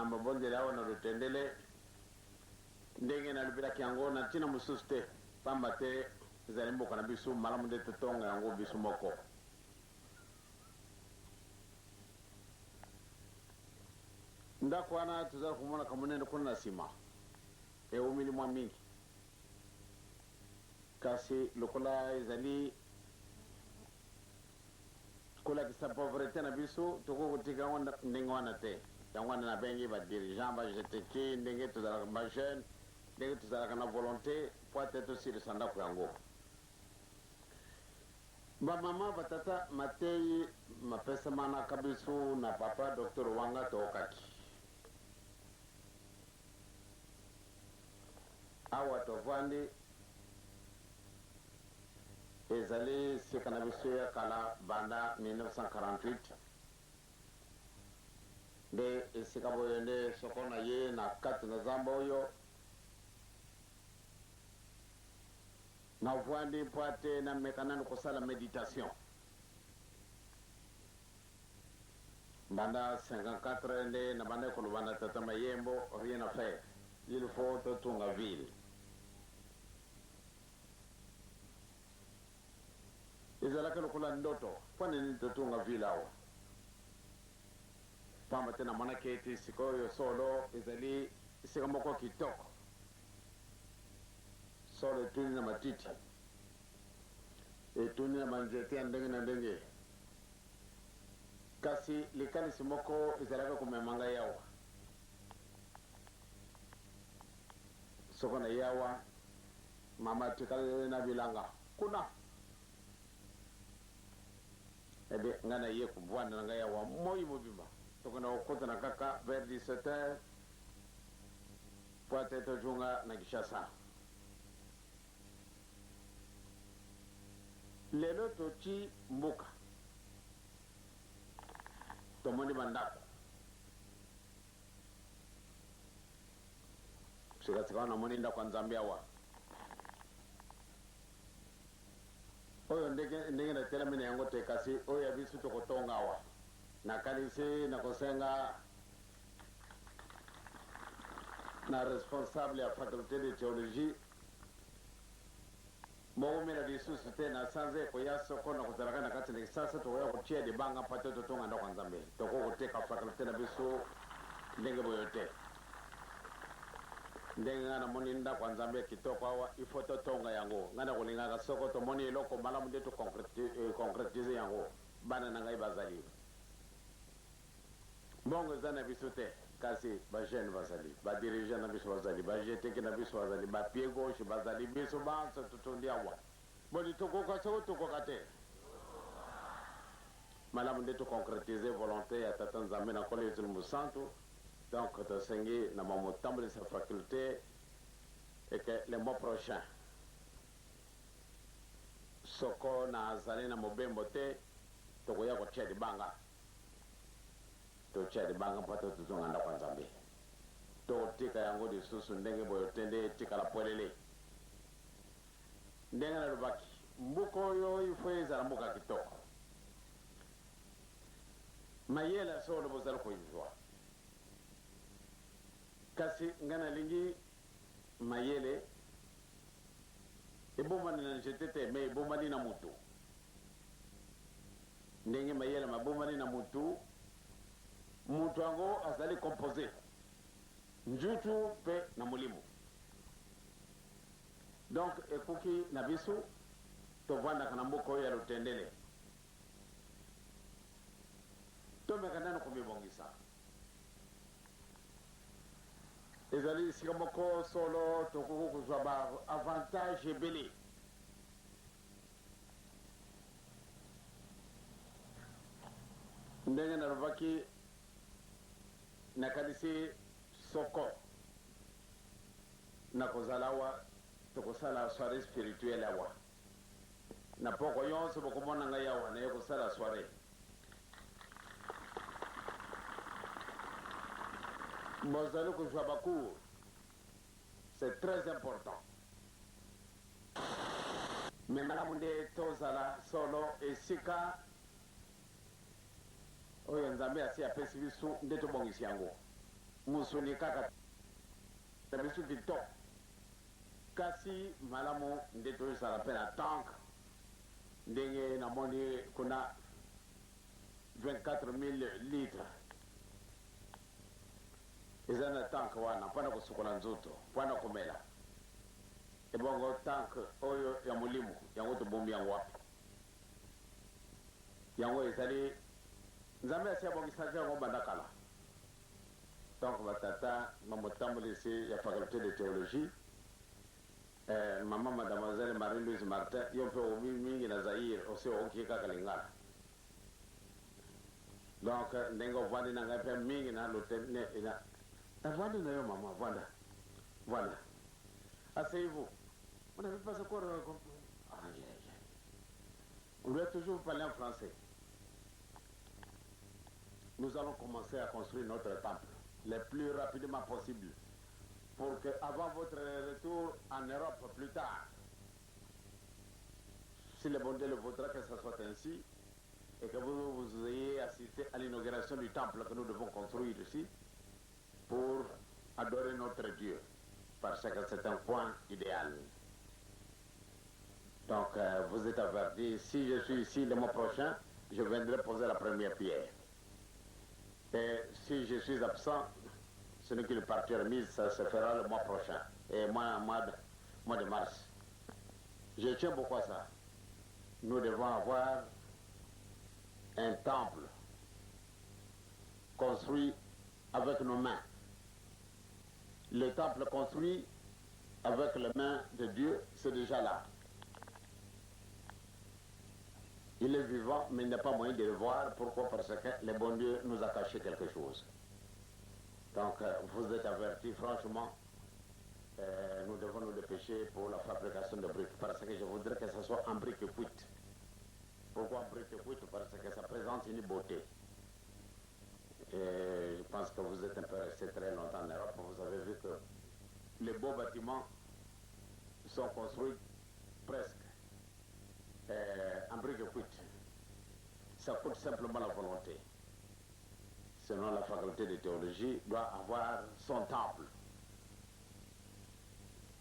mabonde lao na rutendele ndenge na lubira kiango na tina mususte pambate zalimbo kana bisu malamu de totonga yango bisu moko ndakwana tuzara kumona kamunene kuna sima umili mwa mingi kasi lokola ezali kula kisa pauvreté na biso toko kotika ngo ndenge wana te yango wana na bengi ba dirigeant ba jeteki ndenge tozalaka ba jeune ndenge tozalaka na volonté po ate tosilisa ndako yango bamama batata matei mapesa manaka biso na papa docteur wanga tookaki awa tovandi ezali sika na biso ya kala banda 1948 nde esika boyo nde soko na ye na kati na zamba oyo na vwandi mpo ate na mekanani kosala méditation banda 54 nde na banda ekoloba na tata mayembo rien à faire il faut totunga ville ezalaka lokola ndoto mpo nini totunga ville awa pamba te namonaki ete sikoyo solo ezali esika moko kitoko solo etuni na matiti etuni na banzete ya ndenge na ndenge kasi likanisi moko ezalaka komema ngai awa soko na ye awa mama tikali na bilanga kuna ebe nga na ye kubwanda na ngai awa moi mobimba tokona kokotana kaka vers 17h po ate tojunga na Kinshasa lelo toti mboka tomoni bandako sikasika namoni ndako ya Nzambe awa oyo ndenge natelemi na yango te kasi oyo ya biso tokotonga awa nakanisi nakosenga na responsable ya faculté de théologie moumela lisusu te na sanze koya soko na kozalaka na kati na Kinshasa tokoya kotia libanga mpa te totonga ndako ya Nzambe tokokoteka faculté na biso ndenge boyo te ndenge nga namoni ndako ya Nzambe kitoko awa ifo totonga yango nga na kolingaka soko tomoni eloko malamu nde toconcrétise yango bana na ngai bazali mbongo eza na biso te kasi bajeune bazali badirigant na biso bazali bajeteki na biso bazali bapie gauche bazali biso banso totondi awa boni tokoka soko tokoka te malamu nde toconcrétise volonté ya tata Nzambe na nkolo yesu mosantu donc tosengi na mamotambolisa faculté et que le mois prochain soko na azali na mobembo te tokoya kotia libanga totia libanga mpo totozonga ndako ya Nzambe tokotika yango lisusu ndenge boyo te nde etikala pwelele ndenge nalobaki mbuka oyo ifo ezala mbuka kitoko mayele solo bozali koyizwa kasi nga nalingi mayele ebomani na nzete te me ebomani na mutu ndenge mayele mabomani na mutu mutu yango azali composé njutu mpe na molimo donc ekoki na biso tovandaka na mboka oyo ya lutendele tomeka nano komibongisa ezali sika moko solo tokoki kozwa ba avantage ebele ndenge nalobaki nakanisi soko nakozala awa tokosala soirée spirituelle awa na poko yonso bokomona ngai awa naye kosala soirée bozali kozwa bacour c'est très important me malamu nde tozala solo esika oyo Nzambe asi apesi biso nde tobongisi yango musuni kaka na biso kitoko kasi malamu nde tozosala mpe na tank ndenge namoni kuna 24 000 litres eza na tank wana mpona kosukola nzoto mpona komela ebongo tank oyo ya molimo yango tobombi yango wapi yango ezali nzambe asi abongisaki yango banda kala donc batata bamotamboli ya faculté de théologie mama mademoiselle Marie-Louise Martin yo mpe obi mingi na Zaire osi okie kaka lingala donc ndenge ovandi na ngai mpe mingi na lotel avandi na yo mama voilà asseyez-vous on n'avait pas encore on lui a toujours parlé en français. Nous allons commencer à construire notre temple le plus rapidement possible pour que, avant votre retour en Europe plus tard, si le bon Dieu le voudra que ce soit ainsi, et que vous ayez assisté à l'inauguration du temple que nous devons construire ici pour adorer notre Dieu, parce que c'est un point idéal. Donc, vous êtes avertis, si je suis ici le mois prochain, je viendrai poser la première pierre. Et si je suis absent, ce n'est qu'une partie remise, ça se fera le mois prochain, et mois de mars. Je tiens beaucoup à ça. Nous devons avoir un temple construit avec nos mains. Le temple construit avec les mains de Dieu, c'est déjà là. Il est vivant, mais il n'y a pas moyen de le voir. Pourquoi? Parce que le bon Dieu nous a caché quelque chose. Donc, vous êtes avertis, franchement, nous devons nous dépêcher pour la fabrication de briques, parce que je voudrais que ce soit en briques cuites. Pourquoi en briques cuites? Parce que ça présente une beauté. Et je pense que vous êtes un peu resté très longtemps en Europe, vous avez vu que les beaux bâtiments sont construits presque en briques cuites. Ça coûte simplement la volonté. Sinon, la faculté de théologie doit avoir son temple.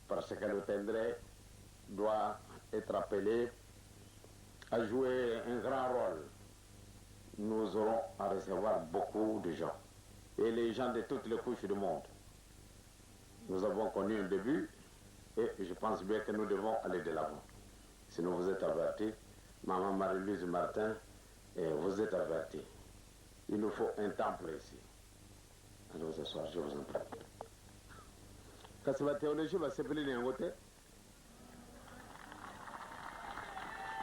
Parce que le Tendré doit être appelé à jouer un grand rôle. Nous aurons à recevoir beaucoup de gens. Et les gens de toutes les couches du monde. Nous avons connu un début et je pense bien que nous devons aller de l'avant. Sinon, vous êtes avertis. Maman Marie-Louise Martin, vous êtes avertis. Il nous faut un temple ici. Allez vous asseoir, je vous en prie. Quand c'est la théologie, va s'appeler d'un côté.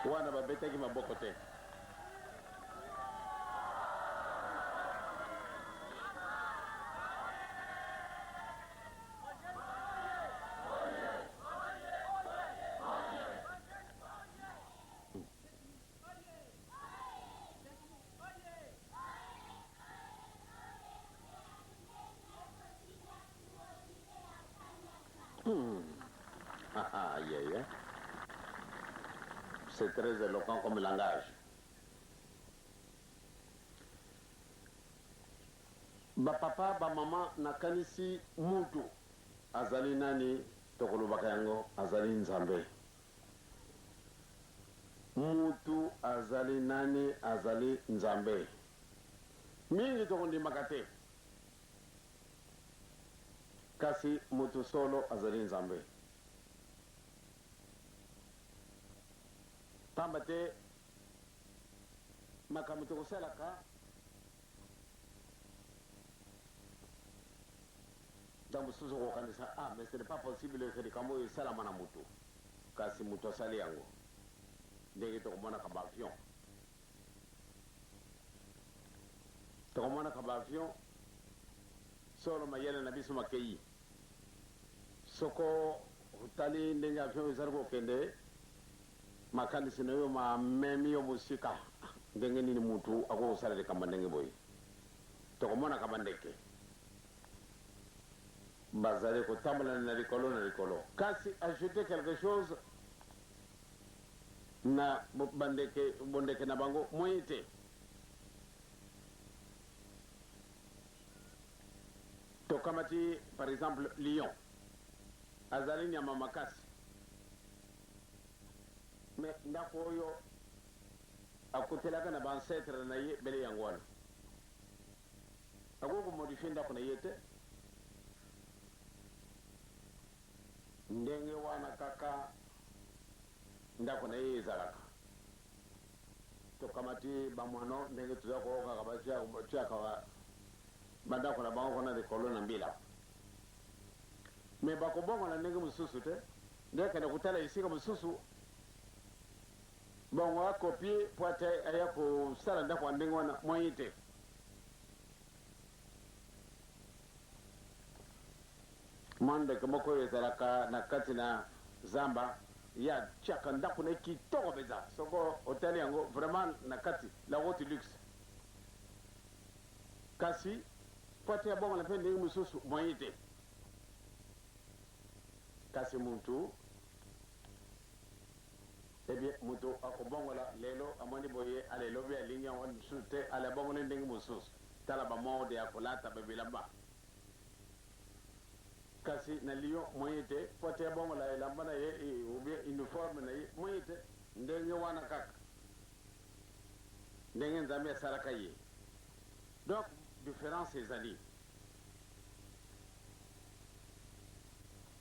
Ou on va bêter qui m'a beau côté. C'est très éloquent comme langage. Ba papa, ba maman, nakanisi mutu. Azali nani, tokolobaka yango, azali nzambe. Mutu, azali nani, azali nzambe. Mingi tokondimaka te. Kasi mutu solo, azali nzambe. Tambate makambo tokosalaka ntango mosusu kokanisa mais ce n'est pas possible ke likambo oyo esalama na moto kasi moto asali yango ndenge tokomonaka baavion solo mayele na biso makei soko otali ndenge avion ezali kokende makanisi na yo mamemi yo mosika ndenge nini mutu akokosalela kamba ndenge boye tokomona kamba ndeke bazali kotambola na likolo kasi ajouter quelque chose na bondeke na bango moyen te to kamati par exemple Lyon azali nyama makasi mais ndako oyo akutelaka na bancetre na ye bele yango wana agogo modifie ndako na ye te ndenge wana kaka ndako na ye ezalaka tokamati bamwano ndenge tuza kookaka batiaka bandako na bango kona likolo na mbila me bakobongola ndenge mosusu te nde kende kotala esika mosusu bongo akopie po ate aya kosala ndako ya ndenge wana moyi te mwa ndeke moko oyo ezalaka na kati na zamba ya tiaka ndako na kitoko mpenza soko otali yango vraiment na kati la haute luxe kasi po ate abongola mpe ndenge mosusu moyi te kasi muntu ebie mutu akobongola lelo amoni boye alelobi alingi yango mosusu te ale abongoli ndenge mosusu tala bamode ya kolata babilamba kasi na Lyon moyi te po ate abongola elamba na ye ubie uniforme na ye moyi te ndenge wana kaka ndenge nzambe asalaka ye donc différence ezali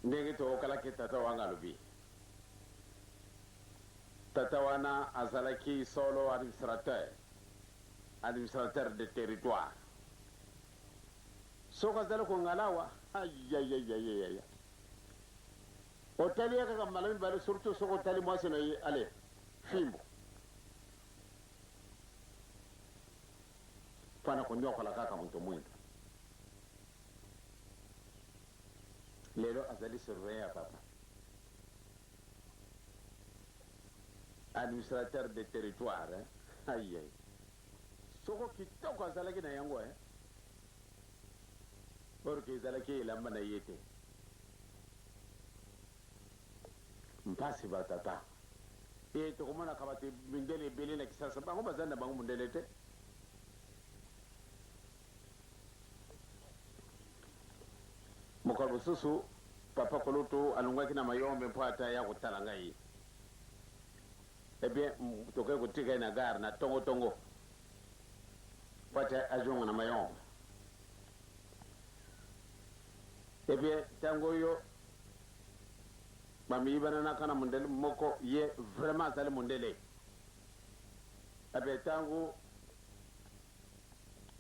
ndenge tookalaki tata wanga alobi tata wana azalaki solo administrateur de territoire soko azali kongalawa ayayayayaya otali ye kaka mbala mibale surtout soko otali mwasi na ye ale fimbo fana konyokola kaka muntu mwindu lelo azali surveiller ya papa administrateur de territoire aye soko kitoko azalaki na yango porque ezalaki elamba na ye te mpasi batata tokomonaka bato mindele ebele na kisasa bango bazali na bango mondele te mokolo mosusu papa kolutu alongwaki na mayombe mpo ata ya kotala ngai ebien tokoki kotika ye na gare na tongotongo mpo ata azongo na mayombe ebien ntango oyo bamiyibananaka na mondele moko ye vraiment azali mondele ebien ntango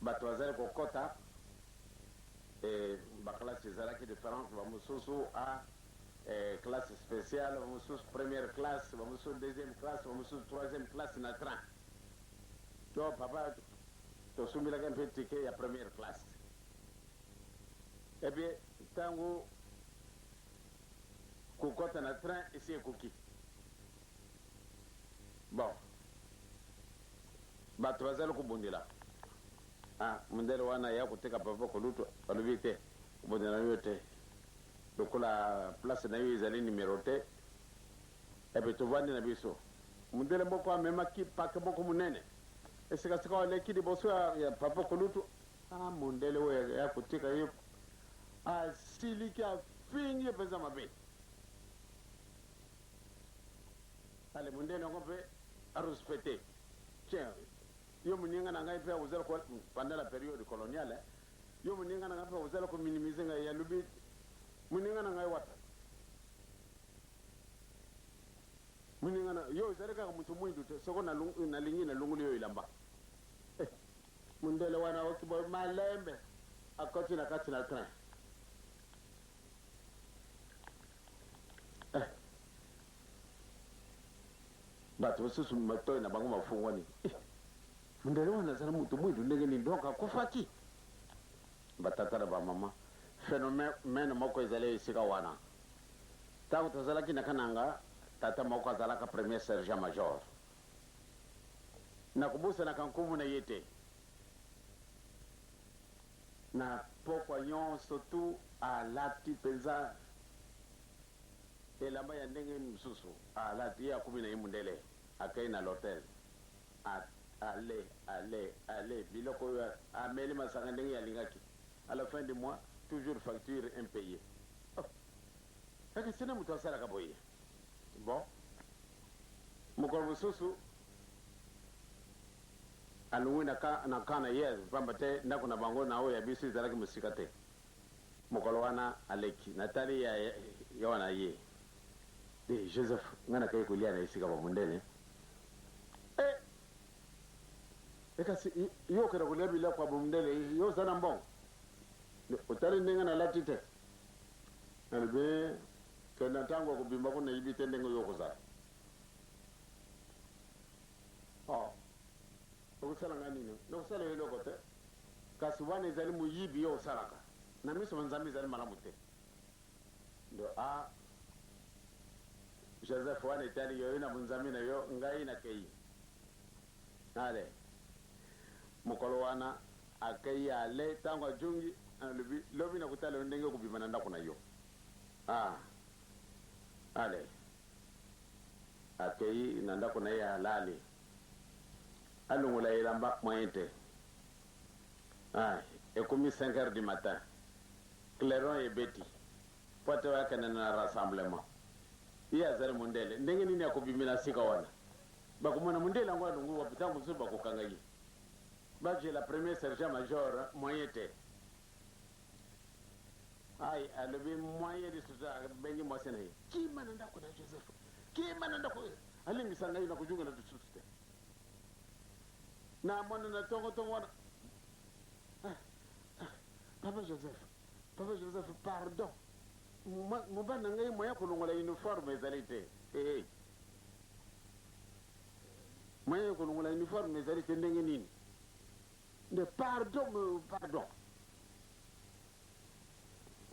bato bazali kokota baklasse ezalaki différence bamosusu a classe spéciale bamosusu première classe bamosusu deuxième classe bamosusu troisième classe na train to papa tosumbilaka mpe tike ya première classe ebie ntango kokota na train esi ekoki bon bato bazali kobundela mundele wana ya koteka papa kolutu alobi te kobundela yo te lokola place na yo ezali numero te epe tovandi na biso mundele moko amemaki pake moko monene esikasika waleki liboso ya papa kolutu mundele oyo ya kotika yo asiliki afingi epenza mabe ale mundele yango mpe arespecte tiens yo moninga na ngai mpe ozala pendant la période coloniale yo moninga na ngai mpe ozala kominimize ngai yalobi moninga na ngai wata moninga na yo ozali kaka moto mwindu te soko nalingi nalunguli yo elamba mundele wana okibo malembe akoti na kati na train bato mosusu matoi na bango mafungwani mundele wana azala moto mwindu ndenge nini donc akufaki batata na bamama phénomène moko ezali esika wana ntango tozalaki na kananga tata moko azalaka premier sergent major nakobusanaka nkumu na ye te na pokwa nyonso tu alati mpenza elamba ya ndenge mosusu alati ye akumi na ye mundele akei na l'hôtel ale biloko oyo ameli masanga ndenge yalingaki à la fin du mois toujours facture impayée. Oh. Eke sina mutu asalaka boye. Bon. Mokolo mosusu alungwi na kana yes pamba te ndako na bango na oyo ya biso ezalaki mosika te. Mokolo wana aleki natali ya wana ye. Joseph ngana kai kulia na isika ba mundele. Kasi yo kera kulia bila kwa mundele yo sana mbong. Utali ndenge na latite. Albe kena tango kubimba kuna ibite ndenge yo kozala. Oh. Okusala ngani no? Nokusala yelo kote. Kasi wana ezali muyibi yo salaka. Na miso manzambi ezali malamu te. Ndo Joseph wana itali yo ina munzambi na yo ngai na kei. Ale. Mokolo wana akei ale tango ajungi lobi na kutale ndenge kubimana ndako na yo. Ale. Akei na ndako na ya halali. Alungula ilamba moyente. Ekomi 5 heures du matin. Clairon et Betty. Pote wake na rassemblement. Iya zari mundele. Ndenge nini ya kubimina sika wana. Bakumona mundele angwa lungu wapita musu bakukangayi. J'ai la première sergent major moyente. Alebi moyen de suza bengi mwasena hii. Ki mananda kuna Joseph. Ki mananda kuna. Alingi sangayi na kujunga na tususte. Na mwana na tongo wana. Papa Joseph, pardon. Mubana ngai moya kulungola uniforme ezalite. Moya kulungola uniforme ezalite ndenge nini? De pardon.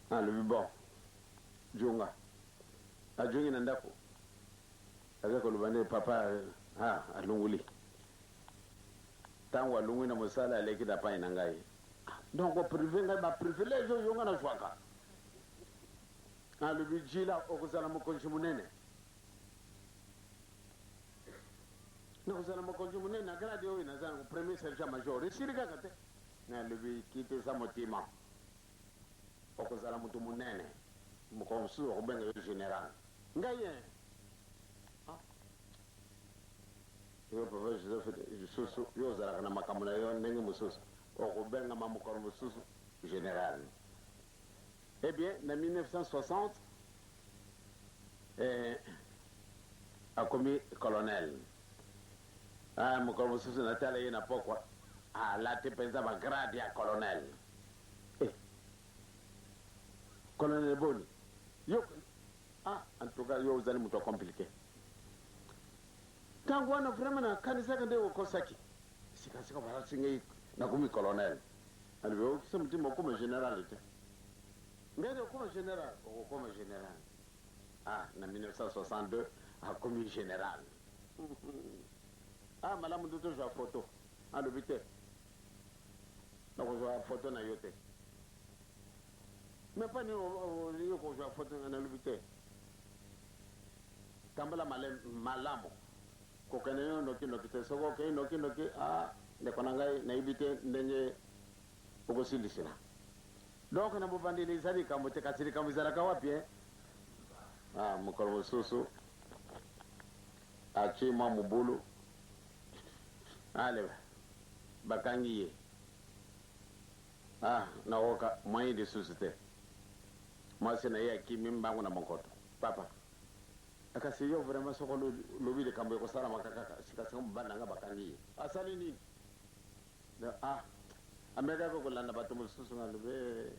Le bon. Junga. Ajungi na ndako. Akako lubande papa alunguli. Tango alungwi na musala aleki da pa ina ngai. Donc au privé ngai ba privilège yo nga na shwaka. Le bijila okusala mokonji munene. Na kusala mokonji munene grade yo ina zana premier sergent major. Risirika kate. Na le bi kite sa motima. Okusala mutu munene. Mokonsu obenga yo général. Ngai yo papa Joseph yo zara na makamuna yo ndenge mususu okubenga mamukolo mususu général. Eh bien, en 1960 a commis colonel. Mukolo mususu natala yena pokwa late penza ba grade ya colonel. Colonel Boni. Yo en tout cas yo zali muto compliqué. Tangu wana vraiment na kanisa kande ukosaki. Sika bara singe na kumi colonel. Alivyo kisa mtima kuma general ite. Ngere kuma general, kuma general. Na 1962 a kumi general. Malamu ndoto jwa photo. Alobite. Na kujwa photo na yote. Mais pas ni yo kujwa photo na alobite. Tambala malamu. Kokene yo noki te soko ke noki de konangai na ibite ndenge okosilisina. Donc na bobandi les ali kamote kasiri kamizara ka wapi mukolo susu achi mwa mubulu ale bakangiye na woka moyen de société moi c'est na yaki mimbangu na monkoto papa akasi yo vraiment soko lobi de kambo ko sala makaka sikasa mbanda nga bakangiye asali nini ameka ko kulanda batu mususu ngalube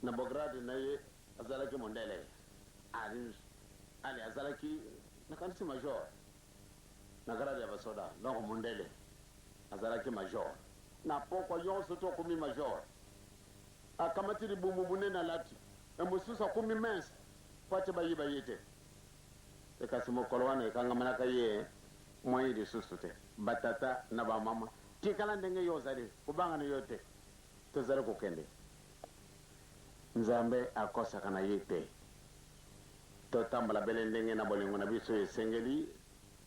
na bograde na ye azalaki mondele ali azalaki na kanisi major na grade ya basoda donc mondele azalaki major na poko yonso to kumi major akamati libumu bunena lati mususu kumi mens pate bayiba yete kasi mokolo wana ekangama ka ye moyen de susute batata na ba mama tikala ndenge yo zali kubanga ni yote tozali kokende nzambe akosa kana yete to tambala bele ndenge na bolingo na biso esengeli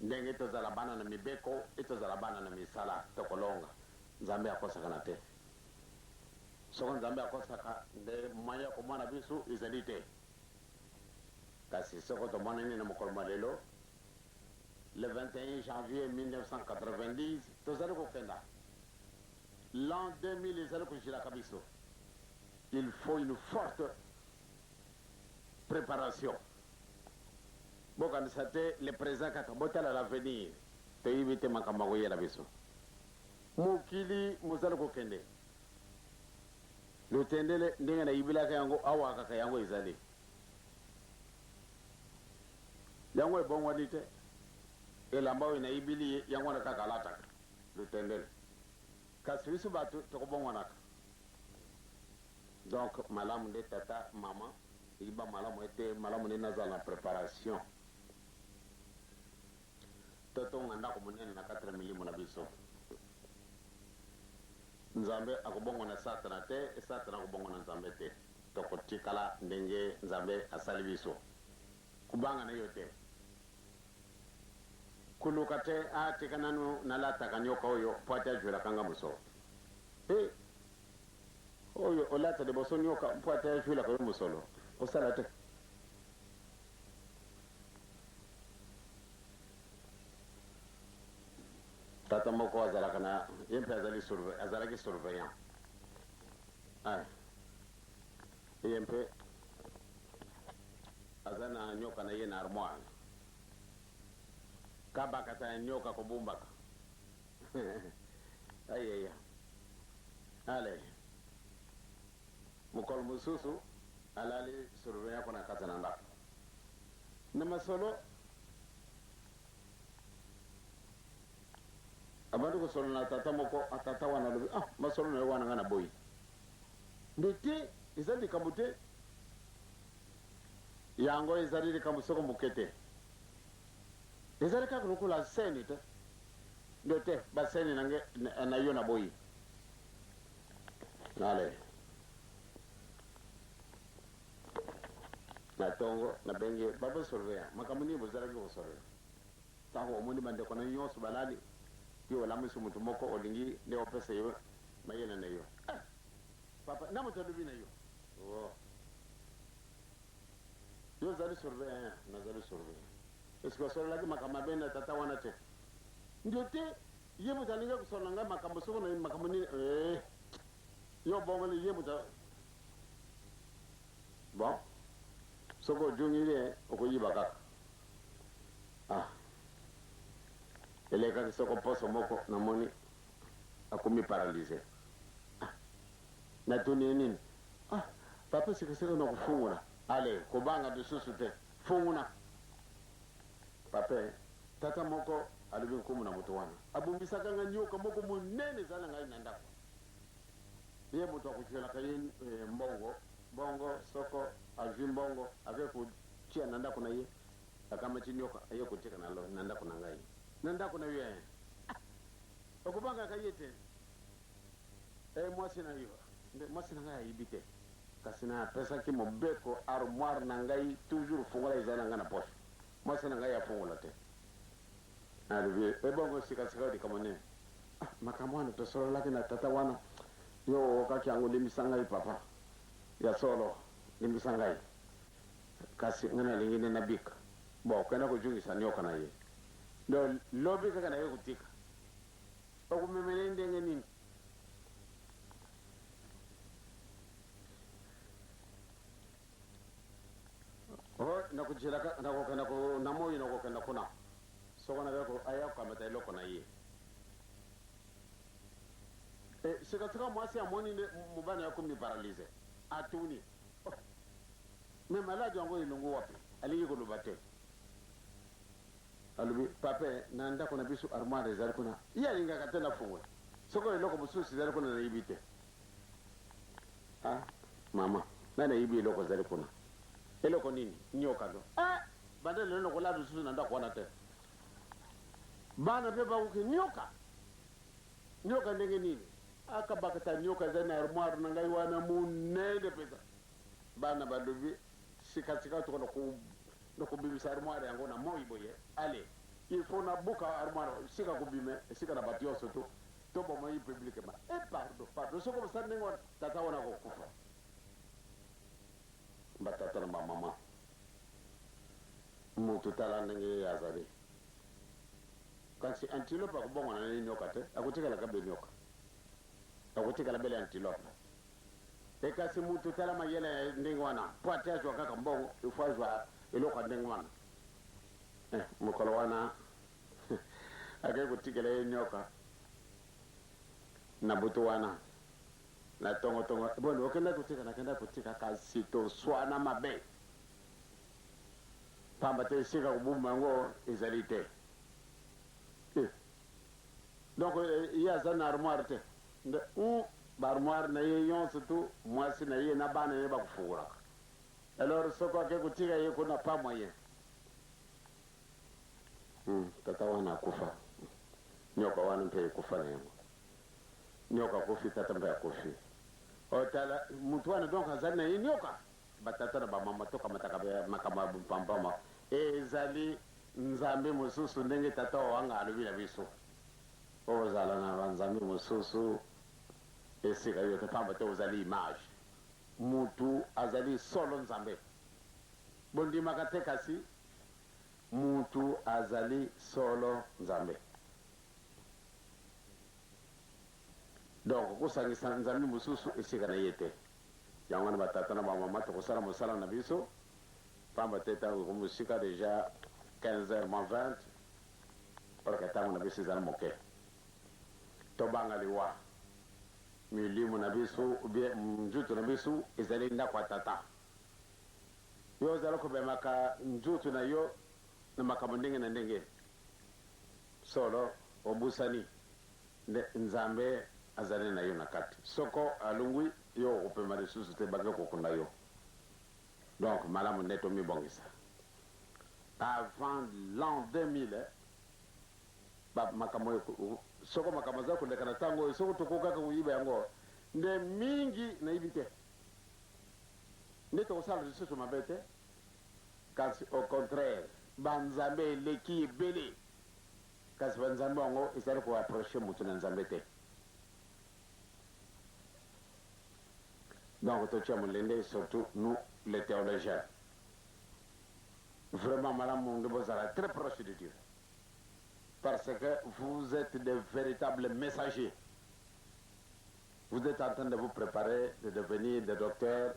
ndenge tozala bana na mibeko etozala bana na misala tokolonga nzambe akosa kana te soko nzambe akosaka nde moyen komona biso ezali te kasi soko tomona nini na mokolo ma lelo le 21 janvier 1990 tozali kokenda l'an 2000 ezali kojilaka biso. Il faut une forte préparation. Bokandisa te le présent kaka botala l'avenir toyibi te makambo akoyela biso mokili mozali kokende lutendele ndenge nayibilaka yango awa kaka yango ezali yango ebongwani te elamba oyo nayibili yango na kaka alataka lutendele kasi biso bato tokobongwanaka donc malamu nde tata mama iba malamu ete malamu nde nazala na préparation totonga ndako monene na 4 milimo na biso nzambe akobongwana satana te satana akobongwana nzambe te tokotikala ndenge nzambe asali biso kubanga na yo te kuluka te atika nanu nalataka nyoka oyo po ate ajwelaka nga musolo oyo olata liboso nyoka po ate ajwelaka yo musolo osala te tata moko azalaka na ye mpe azalaki surveillant ye mpe aza na nyoka na ye na armoire kabakata nyoka kobumbaka ayeya ale mokolo mosusu alali surveillant kona kati na ndako na masolo abantu kosolo na tata moko atata wana lobi masolo na yo wana nga na boyi nde te ezali likambo te yango ezali likambo soko moke te ezali kaka lokola seni te nde te baseni nange na yo na boyi ale na tongo na bengi baba surveillant makambo nini bozalaki kosurveillant ntango omoni bandeko na nyonso balali yo olamusi mutu moko olingi nde opesa yo mayele na yo papa na moto alobi na yo yo ozali surveillant nazali surveillant eske osololaki makambo abe na tata wana te ndio te ye moto alingi kosolola ngai makambo soko na makambo nini yo bongoli ye moto bon soko ojungili okoyiba kaka elekaki soko poso moko namoni akomi paralyse natuni nini papa sikasika na kufungula ale kubanga bisusu te funguna papa tata moko alibi nkumu na mutu wana abumbisaka nga nyoka moko munene zala ngai na ndako ye mutu akuchwelaka ye mbongo soko azwi mbongo ave kuchia na ndako na ye akama chinyoka aye kuchika na ndako na ngai na ndako na yo okubanga kayete mwasi na yo mwasi na ngai ayibite kasi na apesaki mobeko armoire na ngai toujours fungola ezala nga na poche mwasi na ngai afungula te alibi ebongo sikasika likambo nini makambo wana tosololaki na tata wana yo okaki yango limbisa ngai papa ya solo limbisa ngai kasi nga nalingi nde nabika bo okenda kojungisa nyoka na ye ndo lobi kaka na ye kutika okumemele ndenge nini nakujilaka nakokenda na moyi nakokenda kuna sokona beko aya kukamata eloko na ye sikasika mwasi amoni nde mubana yakomi paralyse atuni me maladi yango elongo wapi alingi koloba te alubi pape na ndako na biso armoire ezali kuna ye alingaka te nafungula soko eloko mosusu ezali kuna nayibi te mama nga nayibi eloko ezali kuna eloko nini nyoka do banda lelo nokolaba lisusu na ndako wana te bana mpe bakoki nyoka ndenge nini akabakata nyoka ezali na armoire na ngai wana munene mpenza bana balobi sikasika toko nakobimisa armoire yango na moi boye ale il faut nabuka armoire sika kobime esika na bato nyonso to to bomo yi public ma pardon so ko sanne ngon tata wana ko kufa batata na mama mutu tala ngi yazari kasi antilope ko bongo na ni nyokate akutika la kabe nyoka akutika la bele antilope e kasi mutu tala ma yele ndingi wana poate ajo kaka mbongo ifazwa iloko ndingi wana mukolo wana ake kutika la nyoka na butu wana na tongo bono okenda kutika kasi to swana mabe pamba te sika kubuma ngo ezalite donc il y a ça armoire te armoire na ye yon surtout moi si na ye na bana ye ba kufura alors soko ke kutika ye kuna pas moyen tata wana kufa nyoka wana mpe kufa na yango nyoka kofi tata mpe kofi otala mutu wana donc azali na ye nyoka batata na bamama toka mataka makama pampama ezali nzambe mosusu ndenge tata wanga alobi na biso ozala na banzambe mosusu esika yo te pamba te ozali image mutu azali solo nzambe bondimaka te kasi mutu azali solo nzambe donc kusangisa nzambe mosusu esika na ye te yango na batata na bamama tokosala mosala na biso pamba te ntango komosika déjà 15h-20 pareke ntango na biso ezali moke tobanga liwa milimo na biso ubie nzutu na biso ezali ndako ya tata yo ozali kobemaka nzutu na yo na makambo ndenge na ndenge solo obusani nde nzambe azali na yo na kati soko alungwi yo okopema lisusu te bake kokunda yo donc malamu nde tomibongisa avant l'an 2000 makambo soko makambo za koleka na ntango oyo soko tokokaka koyiba yango nde mingi nayibi te nde tokosala lisusu mabe te kasi au contraire banzambe eleki ebele kasi banzambe yango ezali koapproche motu na nzambe te donc totia molende surtout nous les théologiens vraiment malamu nde bozala très proche de Dieu parce que vous êtes de véritables messagers. Vous êtes en train de vous préparer de devenir des docteurs.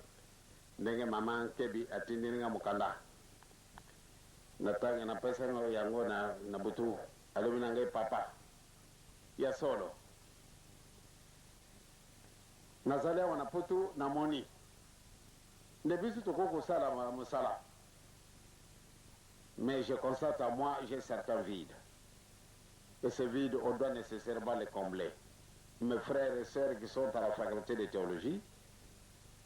Ndenge maman kebi atindi nga mukanda. Natanga na pesa yango na butu alumina ngai papa. Ya solo. Nazali wana putu na moni. Ndebisu tokoko sala musala. Mais je constate à moi j'ai certains vides. Et ce vide, on doit nécessairement les combler. Mes frères et sœurs qui sont à la faculté de théologie,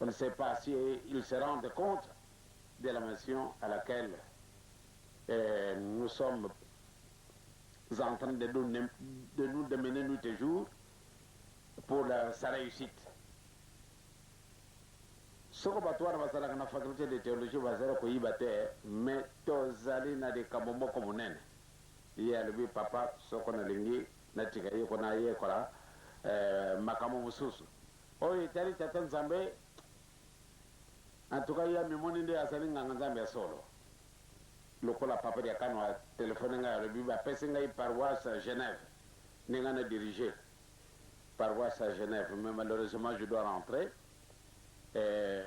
on ne sait pas s'ils se rendent compte de la mission à laquelle nous sommes en train de nous démener nuit et jour pour sa réussite. Ce qu'on va voir dans la faculté de théologie, va dire qu'il y a mais tous allés dans des camomos comme nous. Iya lubi papa soko na lingi na tika ye kona ye kola makamu mususu oyi tari tata nzambe antuka ya mimoni nde asali nganga nzambe ya solo lokola papa ya kanwa telefone nga lubi ba pesi nga paroisse à Genève ninga na diriger paroisse à Genève mais malheureusement je dois rentrer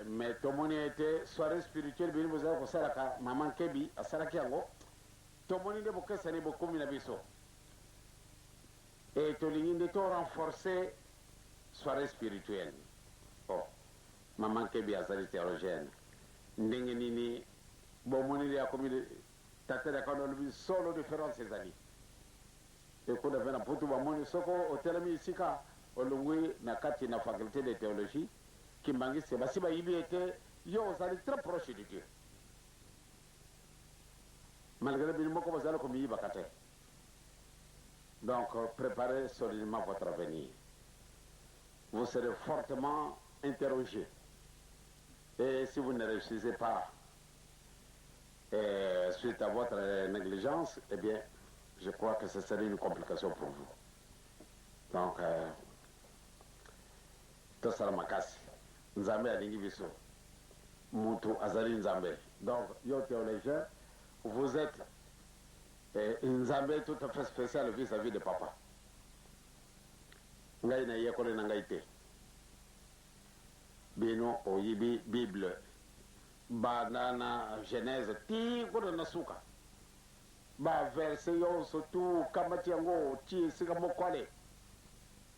mais tomoni était soirée spirituelle bini bozala ko salaka maman kebi asalaki yango tomoni nde bokesani bokomi na biso et tolingi nde to renforcer soirée spirituelle maman kebi azali théologienne ndenge nini bomoni nde akomi tata de kano lobi solo différence ezali ekuna mpe na putu bamoni soko otelemi isika olungwi na kati na faculté de théologie kimbangisi basi bayibi ete yo ozali très proche de Dieu malgré bien moko bazala comme yibakate. Donc préparez solidement votre avenir. Vous serez fortement interrogé. Et si vous ne réussissez pas suite à votre négligence, eh bien, je crois que ce serait une complication pour vous. Donc, tosala makasi. Nzambe alingi biso. Mutu azali Nzambe. Donc, yo théologien, vous êtes Nzambe tout à fait spécial vis-à-vis de papa. Ngai na yekole na ngai te. Bino oyibi Bible. Banana Genèse ti kono na suka. Ba verset yo surtout kamati yango ti sika mokwale.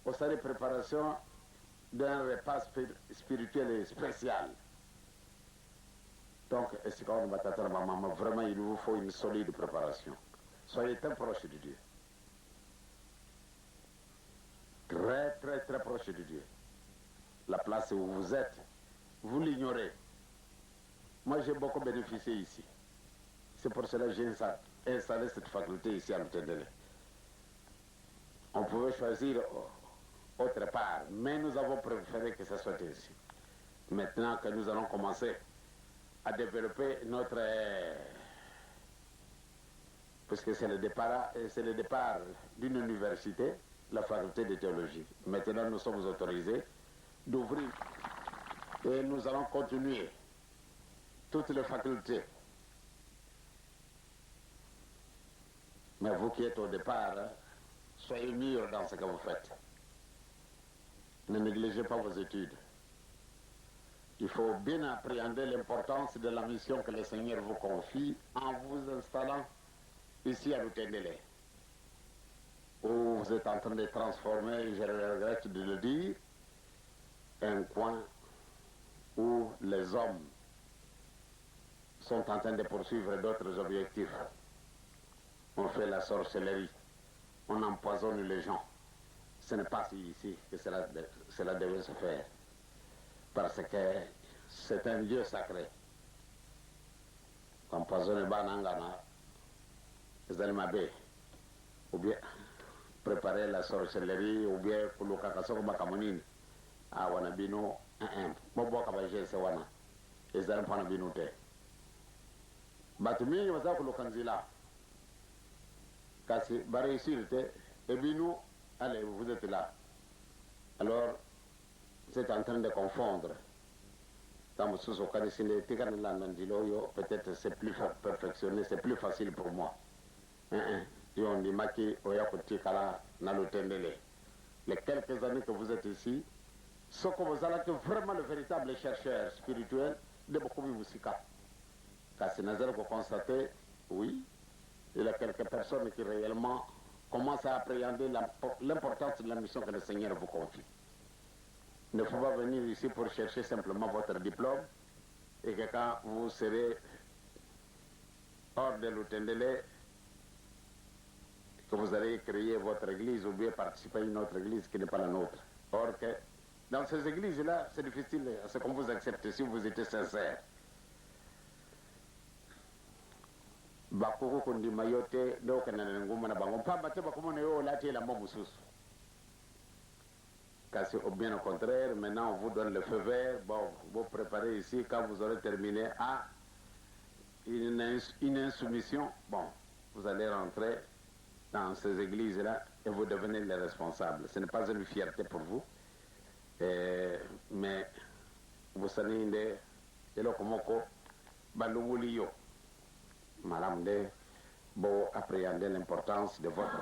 Au sein de préparation d'un repas spirituel et spécial. Donc, vraiment, il vous faut une solide préparation. Soyez très proche de Dieu. Très, très, très proche de Dieu. La place où vous êtes, vous l'ignorez. Moi, j'ai beaucoup bénéficié ici. C'est pour cela que j'ai installé cette faculté ici à l'Utendele. On pouvait choisir autre part, mais nous avons préféré que ce soit ici. Maintenant que nous allons commencer à développer notre... puisque c'est le départ d'une université, la faculté de théologie. Maintenant, nous sommes autorisés d'ouvrir et nous allons continuer toutes les facultés. Mais vous qui êtes au départ, soyez mûrs dans ce que vous faites. Ne négligez pas vos études. Il faut bien appréhender l'importance de la mission que le Seigneur vous confie en vous installant ici à l'Utendele, où vous êtes en train de transformer, je regrette de le dire, un coin où les hommes sont en train de poursuivre d'autres objectifs. On fait la sorcellerie, on empoisonne les gens. Ce n'est pas ici que cela devait se faire. Parce que c'est un Dieu sacré. Empoisonner Banangana, ou bien préparer la sorcellerie, ou bien Kulukakasoko Bakamonini. Ah, Wanabino, Bobo Kabaje Sewana, Ezan Panabinute. Batumi, Wasa Kulukanzila. Kasi, Baré Silte, Ebinu, allez, vous êtes là. Alors, vous êtes en train de confondre. Peut-être c'est plus perfectionné, c'est plus facile pour moi. Les quelques années que vous êtes ici, ce que vous allez être vraiment le véritable chercheur spirituel de beaucoup de musique. Car c'est Nazar que vous constatez, oui, il y a quelques personnes qui réellement commencent à appréhender l'importance de la mission que le Seigneur vous confie. Il ne faut pas venir ici pour chercher simplement votre diplôme et que quand vous serez hors de l'Utendele, que vous allez créer votre église ou bien participer à une autre église qui n'est pas la nôtre. Or que dans ces églises-là, c'est difficile à ce qu'on vous accepte si vous êtes sincère. Bakoko kundi mayote do kana nguma na bango pamba te bakomo ne yo lati la mbomu susu. Kasi au bien au contraire, maintenant on vous donne le feu vert, bon, vous préparez ici, quand vous aurez terminé à une insoumission, bon, vous allez rentrer dans ces églises-là et vous devenez les responsables. Ce n'est pas une fierté pour vous, mais vous savez, de l'okomoko, balouliyo, madame de, bon, appréhender l'importance de votre